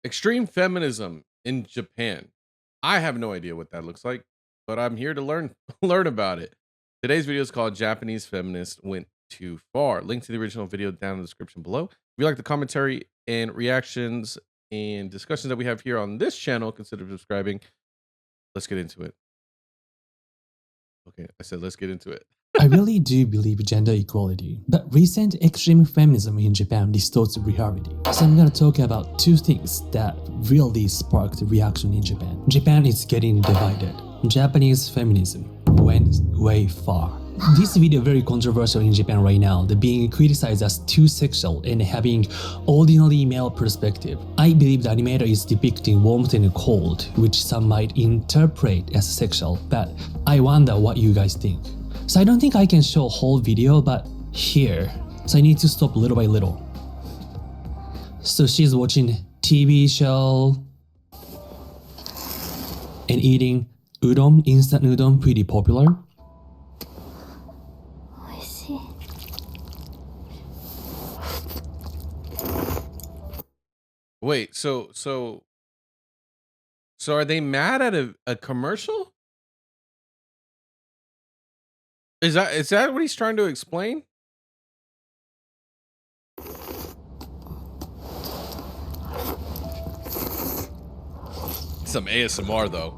Extreme feminism in Japan. I have no idea what that looks like, but I'm here to learn learn about it. Today's video is called Japanese Feminists Went Too Far. Link to the original video down in the description below. If you like the commentary and reactions and discussions that we have here on this channel, consider subscribing. Let's get into it. Okay, I said let's get into it. I really do believe gender equality, but recent extreme feminism in Japan distorts reality. So I'm gonna talk about two things that really sparked reaction in Japan. Japan is getting divided. Japanese feminism went way far. This video very controversial in Japan right now. They're being criticized as too sexual and having ordinary male perspective. I believe the animator is depicting warmth and cold, which some might interpret as sexual, but I wonder what you guys think. So I don't think I can show a whole video, but here. So I need to stop little by little. So she's watching TV show and eating udon, instant udon, pretty popular. Wait, so are they mad at a commercial? Is that what he's trying to explain? Some ASMR though.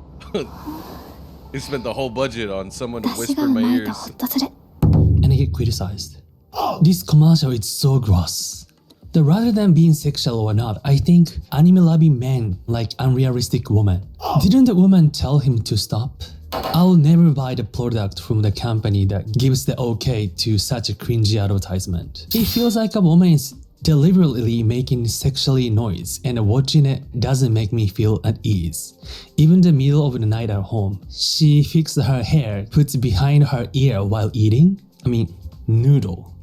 He spent the whole budget on someone to whisper in my ears. And I get criticized. This commercial is so gross. That rather than being sexual or not, I think anime-loving men like unrealistic women. Didn't the woman tell him to stop? I'll never buy the product from the company that gives the okay to such a cringy advertisement. It feels like a woman is deliberately making sexually noise, and watching it doesn't make me feel at ease. Even the middle of the night at home, she fixes her hair, puts behind her ear while eating. Noodle.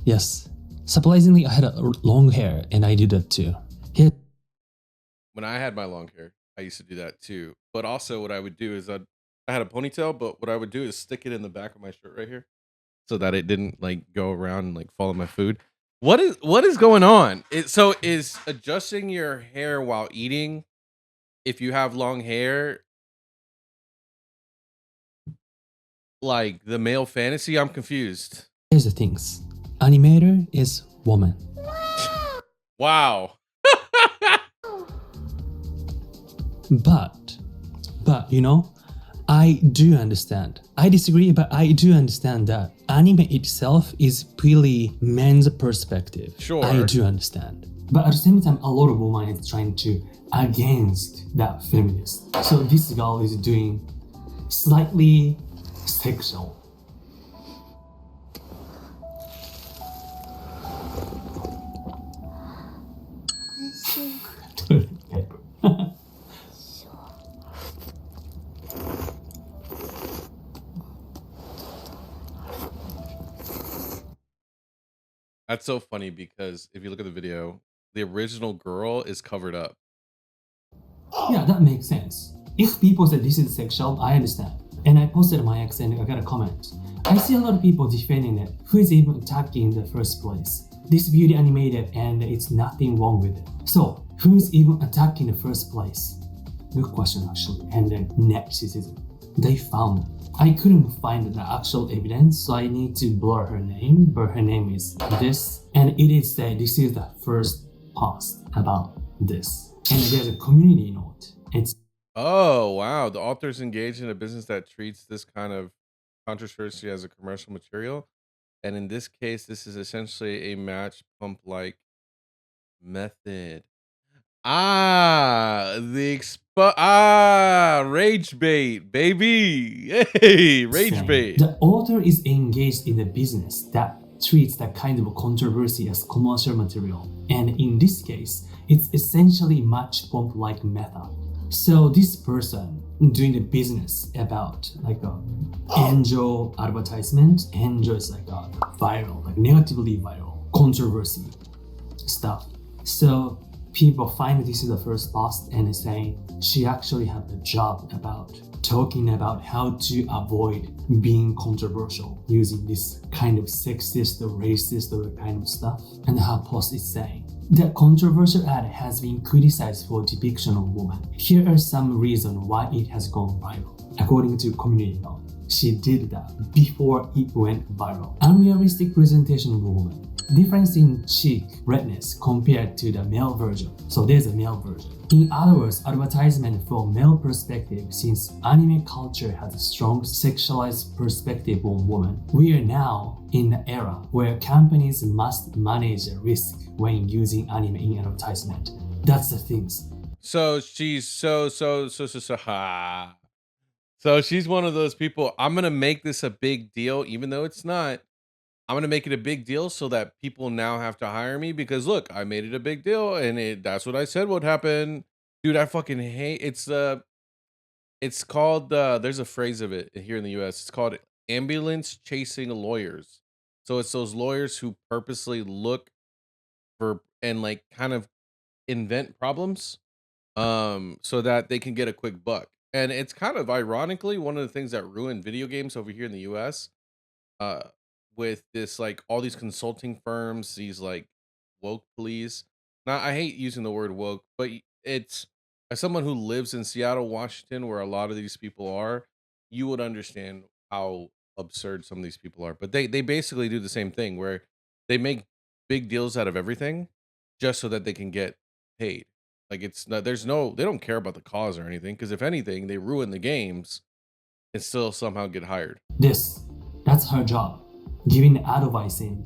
Yes. Surprisingly, I had a long hair and I did that too. When I had my long hair, I used to do that too. But also what I would do is I had a ponytail, but what I would do is stick it in the back of my shirt right here so that it didn't like go around and like follow my food. What is going on? So is adjusting your hair while eating, if you have long hair, like the male fantasy? I'm confused. Here's the things. Animator is woman. Wow. But you know, I do understand. I disagree, but I do understand that anime itself is purely men's perspective. Sure. I do understand. But at the same time, a lot of women is trying to against that feminist. So this girl is doing slightly sexual. That's so funny because if you look at the video, the original girl is covered up. Yeah, that makes sense. If people say this is sexual, I understand. And I posted my ex and I got a comment. I see a lot of people defending it. Who is even attacking in the first place? This beauty animated and it's nothing wrong with it. So, who is even attacking in the first place? Good question actually. And then narcissism. They found it. I couldn't find the actual evidence, so I need to blur her name, but her name is this. And it is that this is the first post about this. And there's a community note. It's oh wow, the author's engaged in a business that treats this kind of controversy as a commercial material. And in this case, this is essentially a match pump like method. Rage bait, baby. Hey, rage bait. The author is engaged in a business that treats that kind of controversy as commercial material. And in this case, it's essentially match pump like method. So this person doing the business about like a angel advertisement, angel is like a viral, like negatively viral, controversy stuff. So people find this is the first post and saying she actually had the job about talking about how to avoid being controversial using this kind of sexist or racist or kind of stuff. And her post is saying, The controversial ad has been criticized for depiction of women. Here are some reasons why it has gone viral. According to community note, she did that before it went viral. Unrealistic presentation of a woman. Difference in cheek redness compared to the male version. So there's a male version. In other words, advertisement from male perspective, since anime culture has a strong sexualized perspective on women. We are now in the era where companies must manage the risk when using anime in advertisement. That's the things. So she's so she's one of those people. I'm gonna make this a big deal, even though it's not. I'm gonna make it a big deal so that people now have to hire me because look, I made it a big deal and that's what I said would happen. Dude, I fucking hate it's called there's a phrase of it here in the US. It's called ambulance chasing lawyers. So it's those lawyers who purposely look for and like kind of invent problems so that they can get a quick buck. And it's kind of ironically one of the things that ruined video games over here in the US uh with this like all these consulting firms, these like woke police. Now I hate using the word woke, but it's as someone who lives in Seattle, Washington, where a lot of these people are, you would understand how absurd some of these people are. But they basically do the same thing where they make big deals out of everything just so that they can get paid. Like it's not there's no they don't care about the cause or anything because if anything, they ruin the games and still somehow get hired. That's her job, giving advice in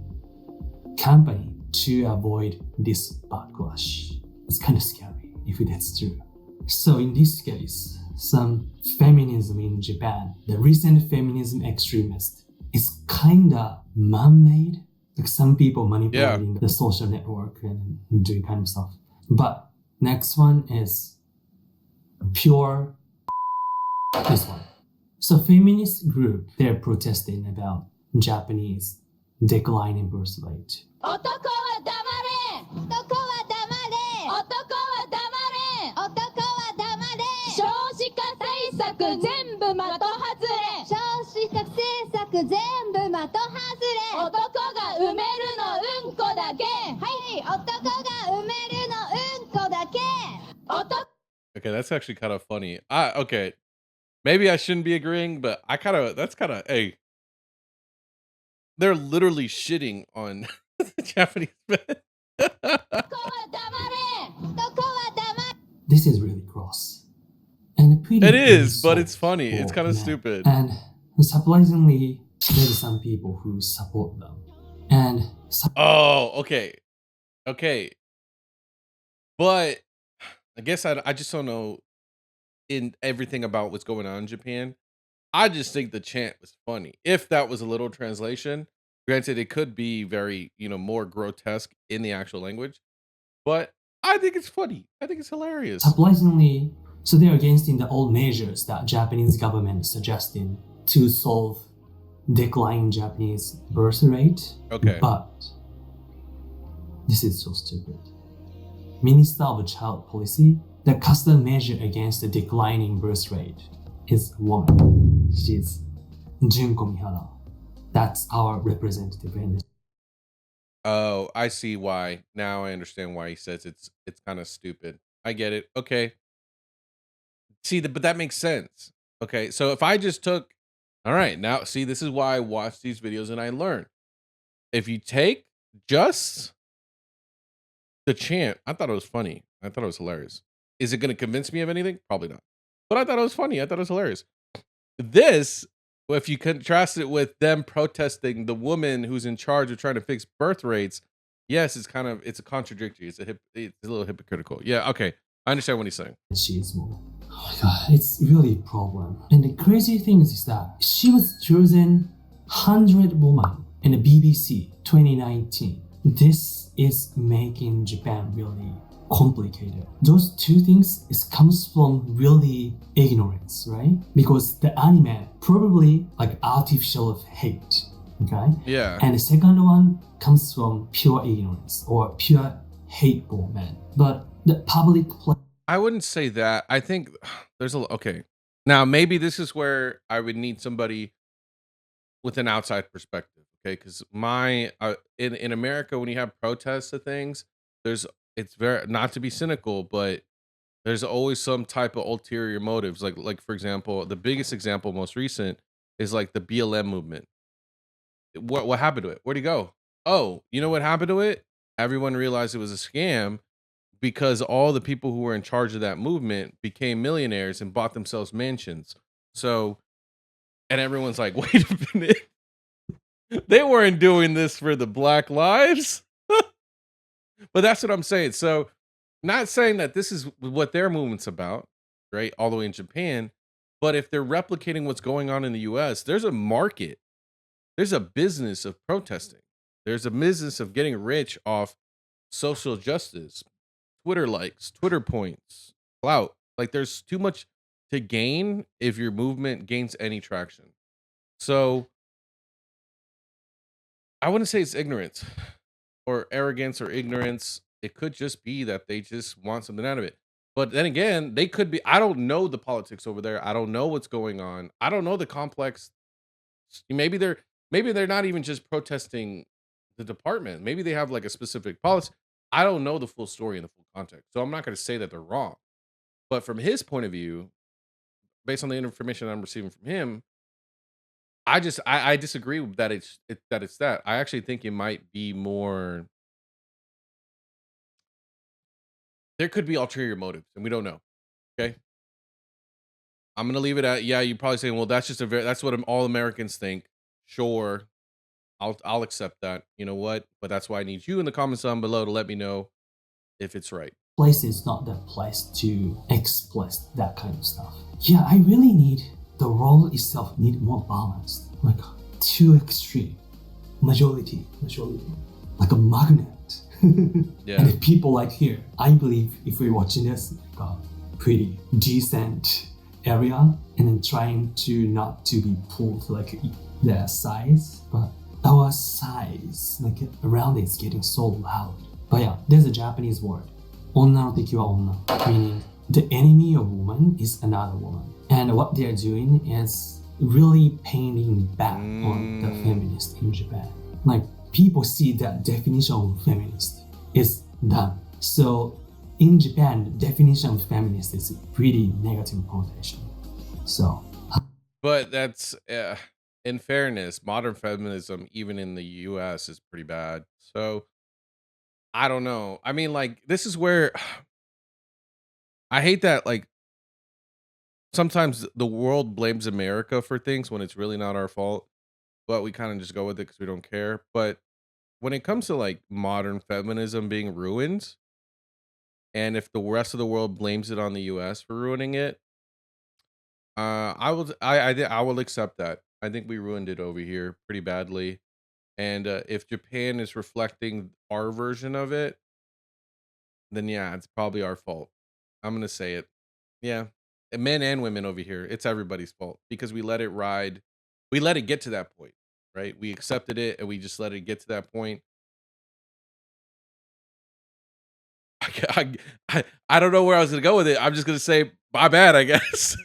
company to avoid this backlash. It's kind of scary if that's true. So in this case, some feminism in Japan, the recent feminism extremist, is kinda man-made. Like some people manipulating the social network and doing kind of stuff. But next one is pure this one. So feminist group, they're protesting about Japanese declining birth rate. 男は黙れ男は黙れ男は黙れ少子化対策全部的外れ少子化対策全部的外れ Okay, that's actually kind of funny. I okay. Maybe I shouldn't be agreeing, but I kind of that's kind of hey, they're literally shitting on the Japanese men. This is really gross. And pretty It is, but insult it's funny. It's for kind of men. stupid. And surprisingly, there's some people who support them. And Oh, okay. Okay. But I guess I just don't know in everything about what's going on in Japan. I just think the chant was funny. If that was a literal translation, granted, it could be very, more grotesque in the actual language, but I think it's funny. I think it's hilarious. surprisingly, so they're against in the old measures that Japanese government is suggesting to solve declining Japanese birth rate. Okay. But this is so stupid. Minister of Child Policy, the custom measure against the declining birth rate is woman. She's Junko Mihara. That's our representative in Oh, I see why. Now I understand why he says it's kind of stupid. I get it. Okay. See, but that makes sense. Okay, so if I just took, all right, now see, this is why I watch these videos and I learn. If you take just the chant, I thought it was funny. I thought it was hilarious. Is it going to convince me of anything? Probably not. But I thought it was funny. I thought it was hilarious. This, if you contrast it with them protesting the woman who's in charge of trying to fix birth rates, yes, it's a contradictory. It's a little hypocritical. Yeah, okay. I understand what he's saying. machismo. Oh my god, it's really a problem. And the crazy thing is that she was chosen 100 woman in the BBC 2019. This is making Japan really complicated. Those two things comes from really ignorance, right? Because the anime probably like artificial of hate, okay? Yeah. And the second one comes from pure ignorance or pure hateful men. But the public I wouldn't say that. I think there's okay. Now maybe this is where I would need somebody with an outside perspective, okay? Because my in America, when you have protests of things, there's it's very not to be cynical, but there's always some type of ulterior motives. Like for example, the biggest example, most recent, is like the BLM movement. What happened to it? Where'd he go? Oh, you know what happened to it? Everyone realized it was a scam because all the people who were in charge of that movement became millionaires and bought themselves mansions. So, and everyone's like, wait a minute, they weren't doing this for the Black lives. But that's what I'm saying. So, not saying that this is what their movement's about, right? All the way in Japan. But if they're replicating what's going on in the US, there's a market, there's a business of protesting, there's a business of getting rich off social justice, Twitter likes, Twitter points, clout. Like there's too much to gain if your movement gains any traction. So I wouldn't say it's ignorance or arrogance or ignorance. It could just be that they just want something out of it. But then again, they could be. I don't know the politics over there. I don't know what's going on. I don't know the complex. Maybe they're not even just protesting the department. Maybe they have like a specific policy. I don't know the full story and the full context. So I'm not going to say that they're wrong. But from his point of view, based on the information I'm receiving from him, I disagree with that that it's that. I actually think it might be more. There could be ulterior motives, and we don't know. Okay, I'm gonna leave it at yeah. You probably saying, well, that's just that's what all Americans think. Sure, I'll accept that. You know what? But that's why I need you in the comments down below to let me know if it's right. Place is not the place to express that kind of stuff. Yeah, I really need the role itself need more balanced. Like too extreme. Majority, like a magnet. Yeah. And if people like here, I believe if we're watching this, like a pretty decent area, and then trying to not to be pulled like their size, but our size, like around it's getting so loud. But yeah, there's a Japanese word. 女の敵は女, meaning the enemy of woman is another woman. And what they're doing is really painting back on the feminist in Japan. Like people see that definition of feminist is done. So in Japan, the definition of feminist is a pretty negative connotation. So, but that's in fairness, modern feminism, even in the US, is pretty bad. So I don't know. I mean, like, this is where I hate that, like, sometimes the world blames America for things when it's really not our fault, but we kind of just go with it because we don't care. But when it comes to like modern feminism being ruined, and if the rest of the world blames it on the US for ruining it, I will accept that. I think we ruined it over here pretty badly. And if Japan is reflecting our version of it, then yeah, it's probably our fault. I'm gonna say it. Yeah. And men and women over here, it's everybody's fault because we let it ride. We let it get to that point, right? We accepted it and we just let it get to that point. I, I don't know where I was gonna go with it. I'm just gonna say my bad, I guess.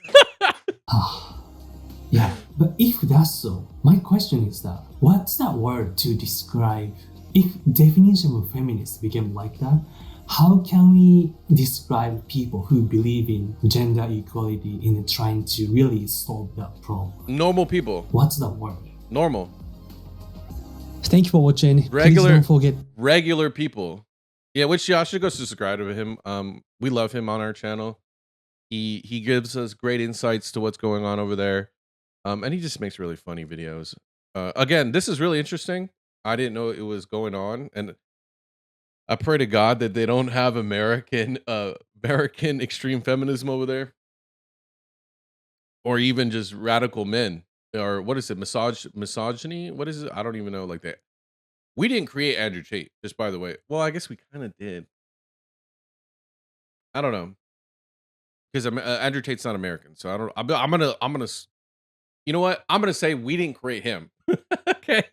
yeah, but if that's so, my question is that what's that word to describe? If definition of feminist became like that, how can we describe people who believe in gender equality in trying to really solve that problem? Normal people. What's that word? Normal. Thank you for watching. Regular. Please don't forget. Regular people. Yeah, which y'all should go subscribe to him. We love him on our channel. He gives us great insights to what's going on over there. And he just makes really funny videos. Again, this is really interesting. I didn't know it was going on, and I pray to God that they don't have American extreme feminism over there, or even just radical men, or what is it, misogyny? What is it? I don't even know. Like that. We didn't create Andrew Tate, just by the way. Well, I guess we kind of did. I don't know, because Andrew Tate's not American, so I don't. I'm gonna. You know what? I'm gonna say we didn't create him. Okay.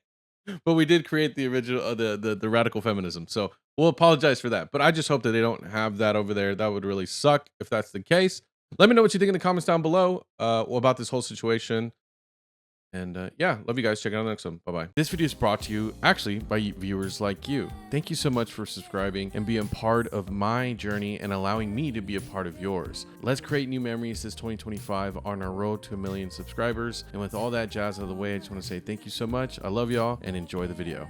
But we did create the original the radical feminism. So we'll apologize for that. But I just hope that they don't have that over there. That would really suck if that's the case. Let me know what you think in the comments down below about this whole situation. And yeah, love you guys. Check out the next one. Bye bye. This video is brought to you actually by viewers like you. Thank you so much for subscribing and being part of my journey and allowing me to be a part of yours. Let's create new memories this 2025 on our road to 1 million subscribers. And with all that jazz out of the way, I just want to say thank you so much. I love y'all and enjoy the video.